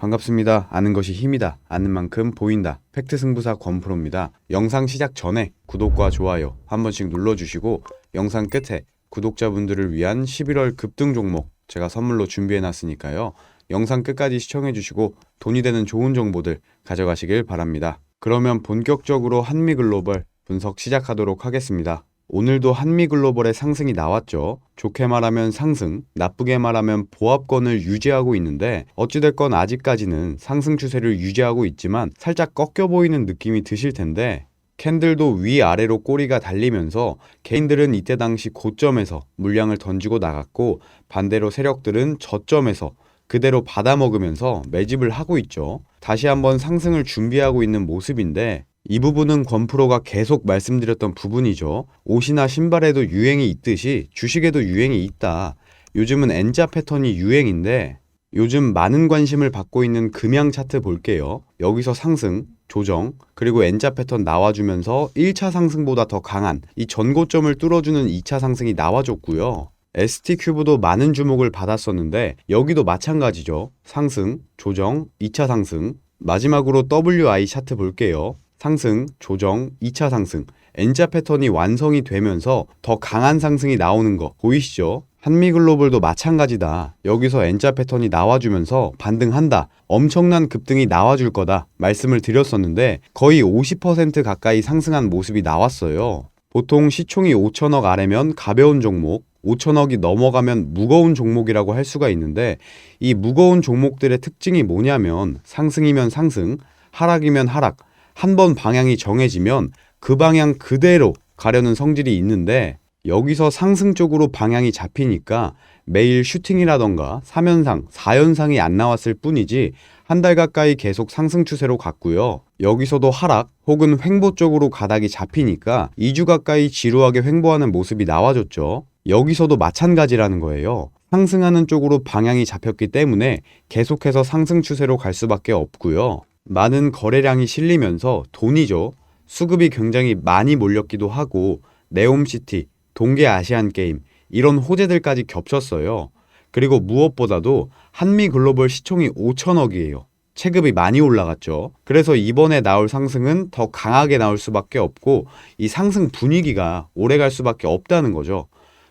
반갑습니다. 아는 것이 힘이다. 아는 만큼 보인다. 팩트 승부사 권프로입니다. 영상 시작 전에 구독과 좋아요 한 번씩 눌러주시고 영상 끝에 구독자분들을 위한 11월 급등 종목 제가 선물로 준비해놨으니까요. 영상 끝까지 시청해주시고 돈이 되는 좋은 정보들 가져가시길 바랍니다. 그러면 본격적으로 한미글로벌 분석 시작하도록 하겠습니다. 오늘도 한미글로벌의 상승이 나왔죠. 좋게 말하면 상승, 나쁘게 말하면 보합권을 유지하고 있는데 어찌됐건 아직까지는 상승 추세를 유지하고 있지만 살짝 꺾여 보이는 느낌이 드실 텐데 캔들도 위아래로 꼬리가 달리면서 개인들은 이때 당시 고점에서 물량을 던지고 나갔고 반대로 세력들은 저점에서 그대로 받아먹으면서 매집을 하고 있죠. 다시 한번 상승을 준비하고 있는 모습인데 이 부분은 권프로가 계속 말씀드렸던 부분이죠. 옷이나 신발에도 유행이 있듯이 주식에도 유행이 있다. 요즘은 N자 패턴이 유행인데 요즘 많은 관심을 받고 있는 금양 차트 볼게요. 여기서 상승, 조정, 그리고 N자 패턴 나와주면서 1차 상승보다 더 강한 이 전고점을 뚫어주는 2차 상승이 나와줬고요. ST큐브도 많은 주목을 받았었는데 여기도 마찬가지죠. 상승, 조정, 2차 상승. 마지막으로 WI 차트 볼게요. 상승, 조정, 2차 상승, N자 패턴이 완성이 되면서 더 강한 상승이 나오는 거 보이시죠? 한미글로벌도 마찬가지다. 여기서 N자 패턴이 나와주면서 반등한다. 엄청난 급등이 나와줄 거다. 말씀을 드렸었는데 거의 50% 가까이 상승한 모습이 나왔어요. 보통 시총이 5천억 아래면 가벼운 종목, 5천억이 넘어가면 무거운 종목이라고 할 수가 있는데 이 무거운 종목들의 특징이 뭐냐면 상승이면 상승, 하락이면 하락, 한번 방향이 정해지면 그 방향 그대로 가려는 성질이 있는데 여기서 상승 쪽으로 방향이 잡히니까 매일 슈팅이라던가 3연상, 4연상이 안 나왔을 뿐이지 한 달 가까이 계속 상승 추세로 갔고요. 여기서도 하락 혹은 횡보 쪽으로 가닥이 잡히니까 2주 가까이 지루하게 횡보하는 모습이 나와줬죠. 여기서도 마찬가지라는 거예요. 상승하는 쪽으로 방향이 잡혔기 때문에 계속해서 상승 추세로 갈 수밖에 없고요. 많은 거래량이 실리면서 돈이죠. 수급이 굉장히 많이 몰렸기도 하고 네옴시티, 동계아시안게임 이런 호재들까지 겹쳤어요. 그리고 무엇보다도 한미글로벌 시총이 5천억이에요. 체급이 많이 올라갔죠. 그래서 이번에 나올 상승은 더 강하게 나올 수밖에 없고 이 상승 분위기가 오래 갈 수밖에 없다는 거죠.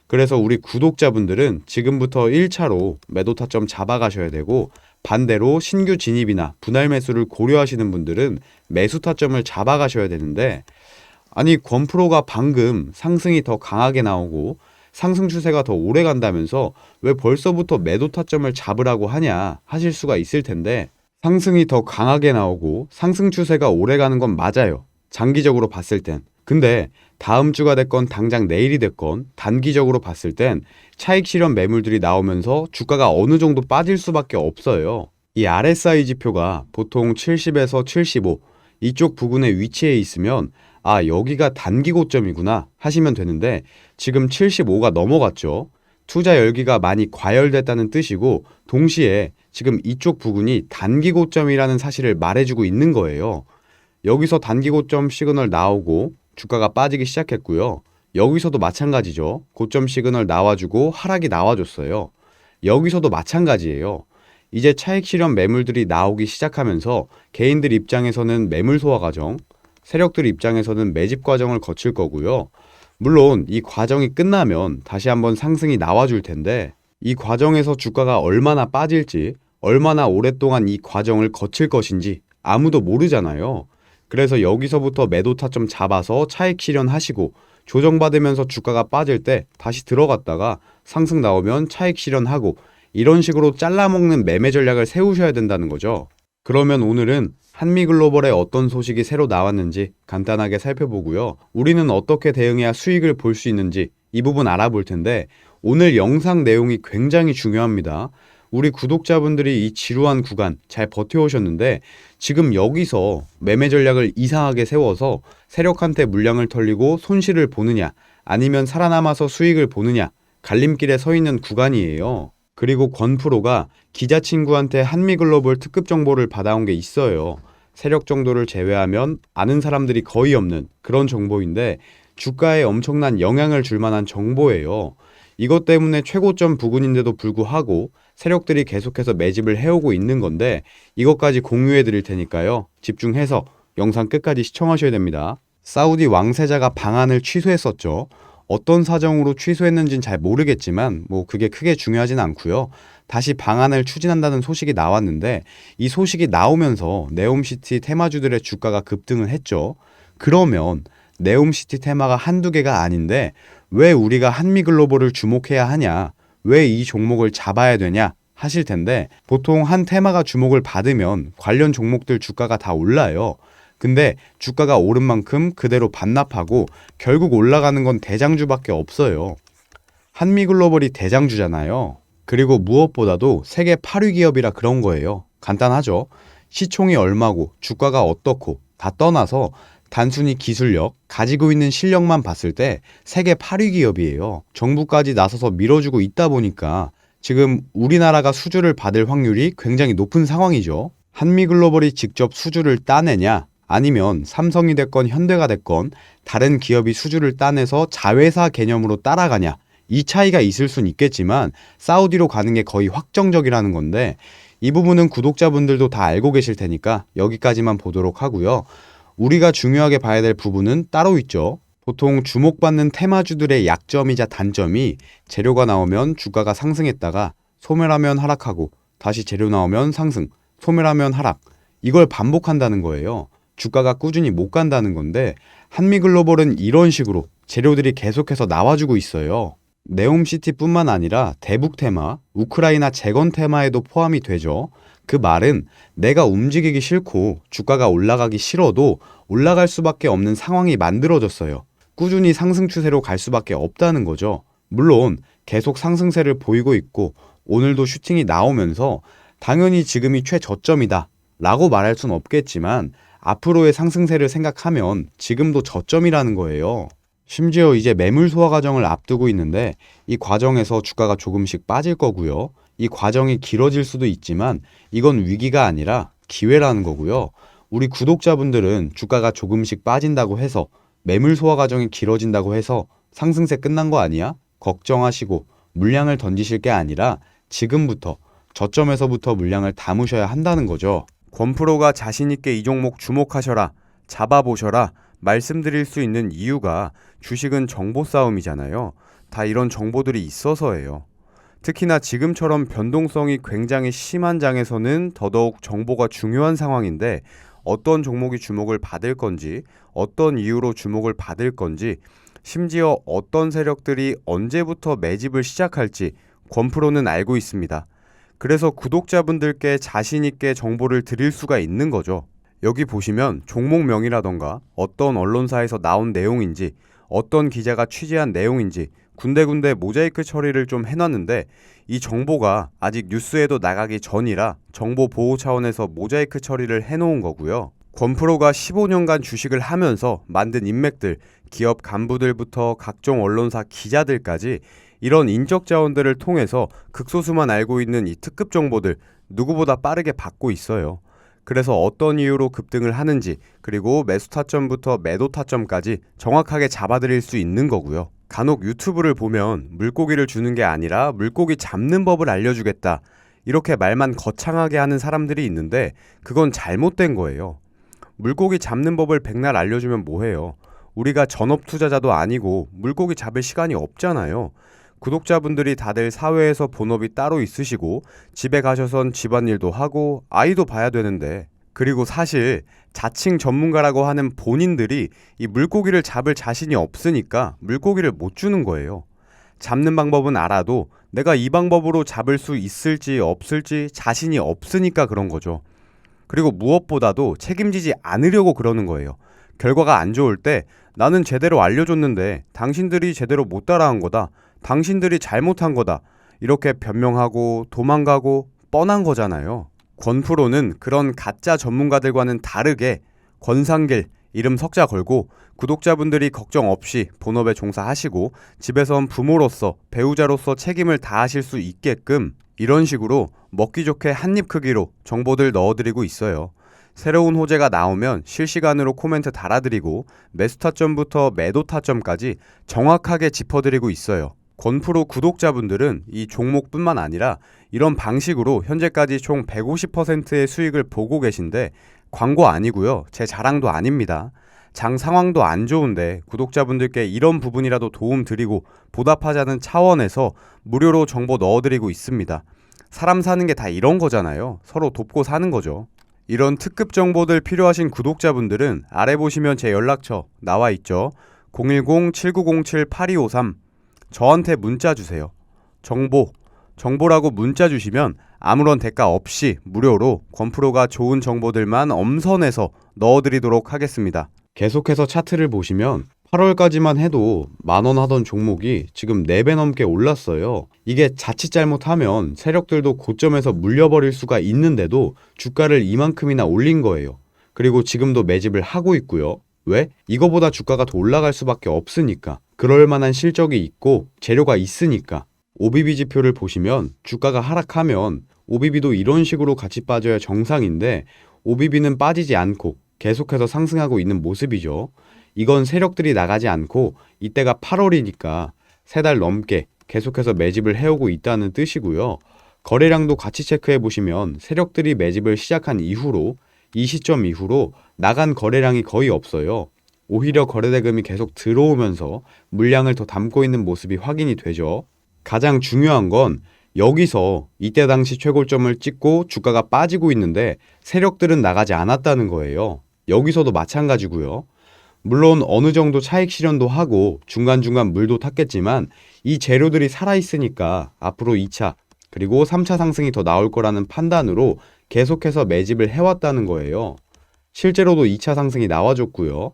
그래서 우리 구독자분들은 지금부터 1차로 매도 타점 잡아가셔야 되고 반대로 신규 진입이나 분할 매수를 고려하시는 분들은 매수 타점을 잡아가셔야 되는데 아니 권프로가 방금 상승이 더 강하게 나오고 상승 추세가 더 오래 간다면서 왜 벌써부터 매도 타점을 잡으라고 하냐 하실 수가 있을 텐데 상승이 더 강하게 나오고 상승 추세가 오래 가는 건 맞아요. 장기적으로 봤을 땐. 근데 다음 주가 됐건 당장 내일이 됐건 단기적으로 봤을 땐 차익 실현 매물들이 나오면서 주가가 어느 정도 빠질 수밖에 없어요. 이 RSI 지표가 보통 70에서 75 이쪽 부근에 위치해 있으면 아 여기가 단기 고점이구나 하시면 되는데 지금 75가 넘어갔죠. 투자 열기가 많이 과열됐다는 뜻이고 동시에 지금 이쪽 부근이 단기 고점이라는 사실을 말해주고 있는 거예요. 여기서 단기 고점 시그널 나오고 주가가 빠지기 시작했고요. 여기서도 마찬가지죠. 고점 시그널 나와주고 하락이 나와줬어요. 여기서도 마찬가지예요. 이제 차익 실현 매물들이 나오기 시작하면서 개인들 입장에서는 매물 소화 과정, 세력들 입장에서는 매집 과정을 거칠 거고요. 물론 이 과정이 끝나면 다시 한번 상승이 나와줄 텐데 이 과정에서 주가가 얼마나 빠질지, 얼마나 오랫동안 이 과정을 거칠 것인지 아무도 모르잖아요. 그래서 여기서부터 매도 타점 잡아서 차익 실현하시고 조정받으면서 주가가 빠질 때 다시 들어갔다가 상승 나오면 차익 실현하고 이런 식으로 잘라먹는 매매 전략을 세우셔야 된다는 거죠. 그러면 오늘은 한미글로벌에 어떤 소식이 새로 나왔는지 간단하게 살펴보고요. 우리는 어떻게 대응해야 수익을 볼 수 있는지 이 부분 알아볼 텐데 오늘 영상 내용이 굉장히 중요합니다. 우리 구독자분들이 이 지루한 구간 잘 버텨오셨는데 지금 여기서 매매 전략을 이상하게 세워서 세력한테 물량을 털리고 손실을 보느냐 아니면 살아남아서 수익을 보느냐 갈림길에 서 있는 구간이에요. 그리고 권프로가 기자 친구한테 한미글로벌 특급 정보를 받아온 게 있어요. 세력 정도를 제외하면 아는 사람들이 거의 없는 그런 정보인데 주가에 엄청난 영향을 줄 만한 정보예요. 이것 때문에 최고점 부근인데도 불구하고 세력들이 계속해서 매집을 해오고 있는 건데 이것까지 공유해 드릴 테니까요. 집중해서 영상 끝까지 시청하셔야 됩니다. 사우디 왕세자가 방한을 취소했었죠. 어떤 사정으로 취소했는지는 잘 모르겠지만 그게 크게 중요하진 않고요. 다시 방한을 추진한다는 소식이 나왔는데 이 소식이 나오면서 네옴시티 테마주들의 주가가 급등을 했죠. 그러면 네옴시티 테마가 한두 개가 아닌데 왜 우리가 한미글로벌을 주목해야 하냐? 왜 이 종목을 잡아야 되냐? 하실 텐데 보통 한 테마가 주목을 받으면 관련 종목들 주가가 다 올라요. 근데 주가가 오른 만큼 그대로 반납하고 결국 올라가는 건 대장주밖에 없어요. 한미글로벌이 대장주잖아요. 그리고 무엇보다도 세계 8위 기업이라 그런 거예요. 간단하죠. 시총이 얼마고 주가가 어떻고 다 떠나서 단순히 기술력, 가지고 있는 실력만 봤을 때 세계 8위 기업이에요. 정부까지 나서서 밀어주고 있다 보니까 지금 우리나라가 수주를 받을 확률이 굉장히 높은 상황이죠. 한미글로벌이 직접 수주를 따내냐, 아니면 삼성이 됐건 현대가 됐건 다른 기업이 수주를 따내서 자회사 개념으로 따라가냐, 이 차이가 있을 순 있겠지만 사우디로 가는 게 거의 확정적이라는 건데 이 부분은 구독자분들도 다 알고 계실 테니까 여기까지만 보도록 하고요. 우리가 중요하게 봐야 될 부분은 따로 있죠. 보통 주목받는 테마주들의 약점이자 단점이 재료가 나오면 주가가 상승했다가 소멸하면 하락하고 다시 재료 나오면 상승, 소멸하면 하락, 이걸 반복한다는 거예요. 주가가 꾸준히 못 간다는 건데 한미글로벌은 이런 식으로 재료들이 계속해서 나와주고 있어요. 네옴시티뿐만 아니라 대북 테마, 우크라이나 재건 테마에도 포함이 되죠. 그 말은 내가 움직이기 싫고 주가가 올라가기 싫어도 올라갈 수밖에 없는 상황이 만들어졌어요. 꾸준히 상승 추세로 갈 수밖에 없다는 거죠. 물론 계속 상승세를 보이고 있고 오늘도 슈팅이 나오면서 당연히 지금이 최저점이다 라고 말할 순 없겠지만 앞으로의 상승세를 생각하면 지금도 저점이라는 거예요. 심지어 이제 매물 소화 과정을 앞두고 있는데 이 과정에서 주가가 조금씩 빠질 거고요. 이 과정이 길어질 수도 있지만 이건 위기가 아니라 기회라는 거고요. 우리 구독자분들은 주가가 조금씩 빠진다고 해서 매물 소화 과정이 길어진다고 해서 상승세 끝난 거 아니야? 걱정하시고 물량을 던지실 게 아니라 지금부터 저점에서부터 물량을 담으셔야 한다는 거죠. 권프로가 자신있게 이 종목 주목하셔라, 잡아보셔라 말씀드릴 수 있는 이유가 주식은 정보 싸움이잖아요. 다 이런 정보들이 있어서예요. 특히나 지금처럼 변동성이 굉장히 심한 장에서는 더더욱 정보가 중요한 상황인데 어떤 종목이 주목을 받을 건지, 어떤 이유로 주목을 받을 건지, 심지어 어떤 세력들이 언제부터 매집을 시작할지 권프로는 알고 있습니다. 그래서 구독자분들께 자신있게 정보를 드릴 수가 있는 거죠. 여기 보시면 종목명이라던가 어떤 언론사에서 나온 내용인지, 어떤 기자가 취재한 내용인지 군데군데 모자이크 처리를 좀 해놨는데 이 정보가 아직 뉴스에도 나가기 전이라 정보 보호 차원에서 모자이크 처리를 해놓은 거고요. 권프로가 15년간 주식을 하면서 만든 인맥들, 기업 간부들부터 각종 언론사 기자들까지 이런 인적 자원들을 통해서 극소수만 알고 있는 이 특급 정보들 누구보다 빠르게 받고 있어요. 그래서 어떤 이유로 급등을 하는지, 그리고 매수 타점부터 매도 타점까지 정확하게 잡아드릴 수 있는 거고요. 간혹 유튜브를 보면 물고기를 주는 게 아니라 물고기 잡는 법을 알려주겠다, 이렇게 말만 거창하게 하는 사람들이 있는데 그건 잘못된 거예요. 물고기 잡는 법을 백날 알려주면 뭐해요? 우리가 전업 투자자도 아니고 물고기 잡을 시간이 없잖아요. 구독자분들이 다들 사회에서 본업이 따로 있으시고 집에 가셔선 집안일도 하고 아이도 봐야 되는데, 그리고 사실 자칭 전문가라고 하는 본인들이 이 물고기를 잡을 자신이 없으니까 물고기를 못 주는 거예요. 잡는 방법은 알아도 내가 이 방법으로 잡을 수 있을지 없을지 자신이 없으니까 그런 거죠. 그리고 무엇보다도 책임지지 않으려고 그러는 거예요. 결과가 안 좋을 때 나는 제대로 알려줬는데 당신들이 제대로 못 따라한 거다, 당신들이 잘못한 거다, 이렇게 변명하고 도망가고 뻔한 거잖아요. 권프로는 그런 가짜 전문가들과는 다르게 권상길 이름 석자 걸고 구독자분들이 걱정 없이 본업에 종사하시고 집에선 부모로서 배우자로서 책임을 다하실 수 있게끔 이런 식으로 먹기 좋게 한입 크기로 정보들 넣어드리고 있어요. 새로운 호재가 나오면 실시간으로 코멘트 달아드리고 매수 타점부터 매도 타점까지 정확하게 짚어드리고 있어요. 건프로 구독자분들은 이 종목뿐만 아니라 이런 방식으로 현재까지 총 150%의 수익을 보고 계신데 광고 아니고요. 제 자랑도 아닙니다. 장 상황도 안 좋은데 구독자분들께 이런 부분이라도 도움 드리고 보답하자는 차원에서 무료로 정보 넣어드리고 있습니다. 사람 사는 게 다 이런 거잖아요. 서로 돕고 사는 거죠. 이런 특급 정보들 필요하신 구독자분들은 아래 보시면 제 연락처 나와 있죠. 010-7907-8253 저한테 문자 주세요. 정보라고 문자 주시면 아무런 대가 없이 무료로 건프로가 좋은 정보들만 엄선해서 넣어드리도록 하겠습니다. 계속해서 차트를 보시면 8월까지만 해도 10,000원 하던 종목이 지금 4배 넘게 올랐어요. 이게 자칫 잘못하면 세력들도 고점에서 물려버릴 수가 있는데도 주가를 이만큼이나 올린 거예요. 그리고 지금도 매집을 하고 있고요. 왜? 이거보다 주가가 더 올라갈 수밖에 없으니까. 그럴 만한 실적이 있고 재료가 있으니까. OBB 지표를 보시면 주가가 하락하면 OBB도 이런 식으로 같이 빠져야 정상인데 OBB는 빠지지 않고 계속해서 상승하고 있는 모습이죠. 이건 세력들이 나가지 않고 이때가 8월이니까 3달 넘게 계속해서 매집을 해오고 있다는 뜻이고요. 거래량도 같이 체크해 보시면 세력들이 매집을 시작한 이후로 이 시점 이후로 나간 거래량이 거의 없어요. 오히려 거래대금이 계속 들어오면서 물량을 더 담고 있는 모습이 확인이 되죠. 가장 중요한 건 여기서 이때 당시 최고점을 찍고 주가가 빠지고 있는데 세력들은 나가지 않았다는 거예요. 여기서도 마찬가지고요. 물론 어느 정도 차익 실현도 하고 중간중간 물도 탔겠지만 이 재료들이 살아있으니까 앞으로 2차 그리고 3차 상승이 더 나올 거라는 판단으로 계속해서 매집을 해왔다는 거예요. 실제로도 2차 상승이 나와줬고요.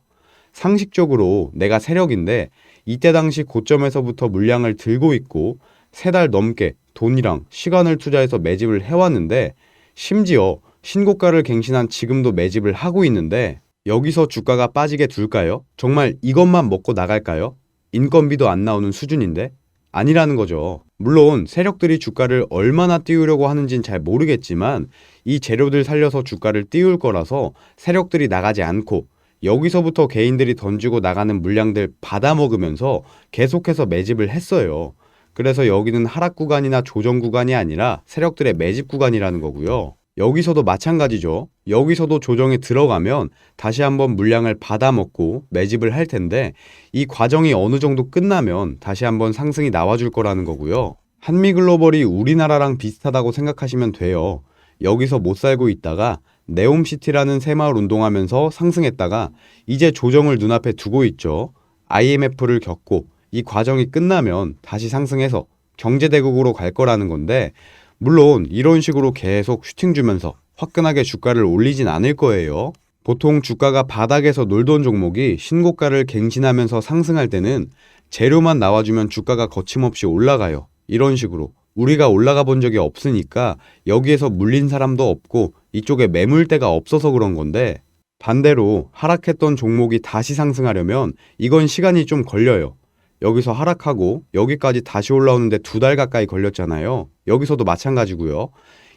상식적으로 내가 세력인데 이때 당시 고점에서부터 물량을 들고 있고 3달 넘게 돈이랑 시간을 투자해서 매집을 해왔는데 심지어 신고가를 갱신한 지금도 매집을 하고 있는데 여기서 주가가 빠지게 둘까요? 정말 이것만 먹고 나갈까요? 인건비도 안 나오는 수준인데? 아니라는 거죠. 물론 세력들이 주가를 얼마나 띄우려고 하는진 잘 모르겠지만 이 재료들 살려서 주가를 띄울 거라서 세력들이 나가지 않고 여기서부터 개인들이 던지고 나가는 물량들 받아먹으면서 계속해서 매집을 했어요. 그래서 여기는 하락 구간이나 조정 구간이 아니라 세력들의 매집 구간이라는 거고요. 여기서도 마찬가지죠. 여기서도 조정에 들어가면 다시 한번 물량을 받아먹고 매집을 할 텐데 이 과정이 어느 정도 끝나면 다시 한번 상승이 나와줄 거라는 거고요. 한미글로벌이 우리나라랑 비슷하다고 생각하시면 돼요. 여기서 못 살고 있다가 네옴시티라는 새마을 운동하면서 상승했다가 이제 조정을 눈앞에 두고 있죠. IMF를 겪고 이 과정이 끝나면 다시 상승해서 경제대국으로 갈 거라는 건데 물론 이런 식으로 계속 슈팅 주면서 화끈하게 주가를 올리진 않을 거예요. 보통 주가가 바닥에서 놀던 종목이 신고가를 갱신하면서 상승할 때는 재료만 나와주면 주가가 거침없이 올라가요. 이런 식으로. 우리가 올라가 본 적이 없으니까 여기에서 물린 사람도 없고 이쪽에 매물대가 없어서 그런 건데 반대로 하락했던 종목이 다시 상승하려면 이건 시간이 좀 걸려요. 여기서 하락하고 여기까지 다시 올라오는데 2달 가까이 걸렸잖아요. 여기서도 마찬가지고요.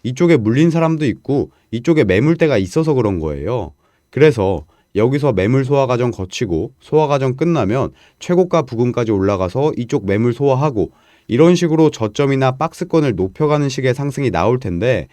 이쪽에 물린 사람도 있고 이쪽에 매물대가 있어서 그런 거예요. 그래서 여기서 매물 소화 과정 거치고 소화 과정 끝나면 최고가 부근까지 올라가서 이쪽 매물 소화하고 이런 식으로 저점이나 박스권을 높여가는 식의 상승이 나올 텐데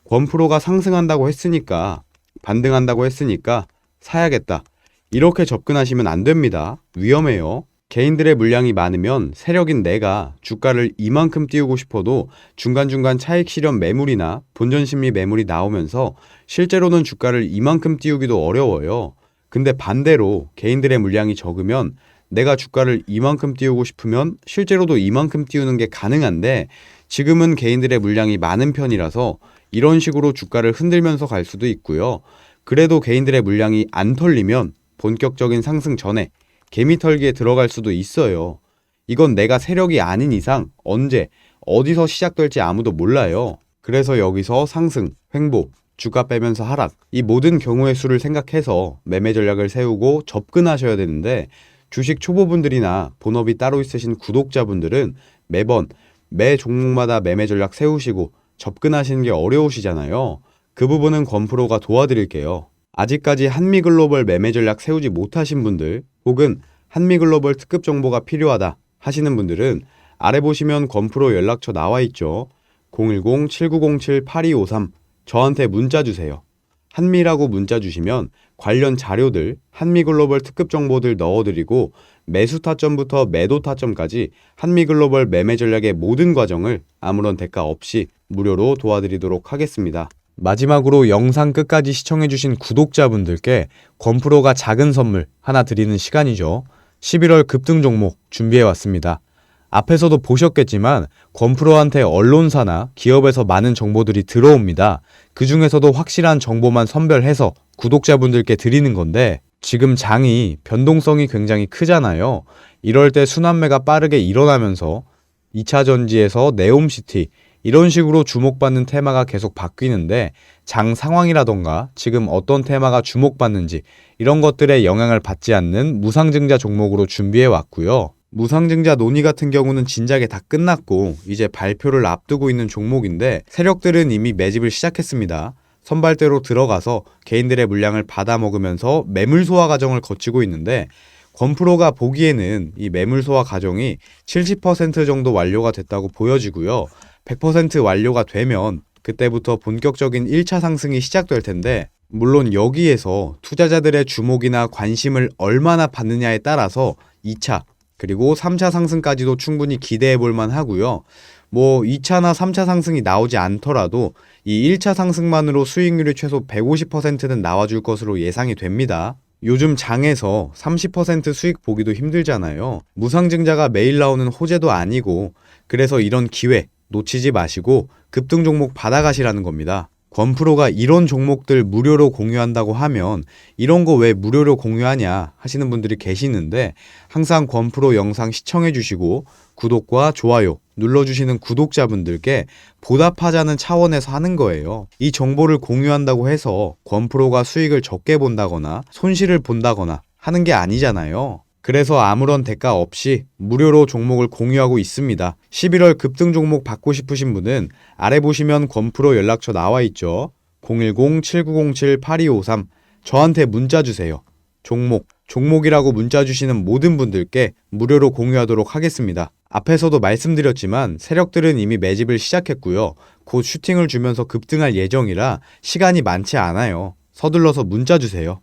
권프로가 상승한다고 했으니까 반등한다고 했으니까 사야겠다. 이렇게 접근하시면 안 됩니다. 위험해요. 개인들의 물량이 많으면 세력인 내가 주가를 이만큼 띄우고 싶어도 중간중간 차익 실현 매물이나 본전 심리 매물이 나오면서 실제로는 주가를 이만큼 띄우기도 어려워요. 근데 반대로 개인들의 물량이 적으면 내가 주가를 이만큼 띄우고 싶으면 실제로도 이만큼 띄우는 게 가능한데 지금은 개인들의 물량이 많은 편이라서 이런 식으로 주가를 흔들면서 갈 수도 있고요. 그래도 개인들의 물량이 안 털리면 본격적인 상승 전에 개미 털기에 들어갈 수도 있어요. 이건 내가 세력이 아닌 이상 언제, 어디서 시작될지 아무도 몰라요. 그래서 여기서 상승, 횡보, 주가 빼면서 하락, 이 모든 경우의 수를 생각해서 매매 전략을 세우고 접근하셔야 되는데 주식 초보분들이나 본업이 따로 있으신 구독자분들은 매번 매 종목마다 매매 전략 세우시고 접근하시는 게 어려우시잖아요. 그 부분은 권프로가 도와드릴게요. 아직까지 한미글로벌 매매 전략 세우지 못하신 분들 혹은 한미글로벌 특급 정보가 필요하다 하시는 분들은 아래 보시면 건프로 연락처 나와 있죠. 010-7907-8253 저한테 문자 주세요. 한미라고 문자 주시면 관련 자료들, 한미글로벌 특급 정보들 넣어드리고 매수 타점부터 매도 타점까지 한미글로벌 매매 전략의 모든 과정을 아무런 대가 없이 무료로 도와드리도록 하겠습니다. 마지막으로 영상 끝까지 시청해주신 구독자분들께 건프로가 작은 선물 하나 드리는 시간이죠. 11월 급등 종목 준비해왔습니다. 앞에서도 보셨겠지만 건프로한테 언론사나 기업에서 많은 정보들이 들어옵니다. 그 중에서도 확실한 정보만 선별해서 구독자분들께 드리는 건데 지금 장이 변동성이 굉장히 크잖아요. 이럴 때 순환매가 빠르게 일어나면서 2차 전지에서 네옴시티 이런 식으로 주목받는 테마가 계속 바뀌는데 장 상황이라던가 지금 어떤 테마가 주목받는지 이런 것들에 영향을 받지 않는 무상증자 종목으로 준비해 왔고요. 무상증자 논의 같은 경우는 진작에 다 끝났고 이제 발표를 앞두고 있는 종목인데 세력들은 이미 매집을 시작했습니다. 선발대로 들어가서 개인들의 물량을 받아먹으면서 매물 소화 과정을 거치고 있는데 건프로가 보기에는 이 매물 소화 과정이 70% 정도 완료가 됐다고 보여지고요. 100% 완료가 되면 그때부터 본격적인 1차 상승이 시작될 텐데 물론 여기에서 투자자들의 주목이나 관심을 얼마나 받느냐에 따라서 2차 그리고 3차 상승까지도 충분히 기대해 볼 만하고요. 2차나 3차 상승이 나오지 않더라도 이 1차 상승만으로 수익률이 최소 150%는 나와줄 것으로 예상이 됩니다. 요즘 장에서 30% 수익 보기도 힘들잖아요. 무상증자가 매일 나오는 호재도 아니고 그래서 이런 기회 놓치지 마시고 급등 종목 받아가시라는 겁니다. 건프로가 이런 종목들 무료로 공유한다고 하면 이런 거 왜 무료로 공유하냐 하시는 분들이 계시는데 항상 건프로 영상 시청해 주시고 구독과 좋아요 눌러주시는 구독자분들께 보답하자는 차원에서 하는 거예요. 이 정보를 공유한다고 해서 건프로가 수익을 적게 본다거나 손실을 본다거나 하는 게 아니잖아요. 그래서 아무런 대가 없이 무료로 종목을 공유하고 있습니다. 11월 급등 종목 받고 싶으신 분은 아래 보시면 건프로 연락처 나와 있죠. 010-7907-8253 저한테 문자 주세요. 종목이라고 문자 주시는 모든 분들께 무료로 공유하도록 하겠습니다. 앞에서도 말씀드렸지만 세력들은 이미 매집을 시작했고요. 곧 슈팅을 주면서 급등할 예정이라 시간이 많지 않아요. 서둘러서 문자 주세요.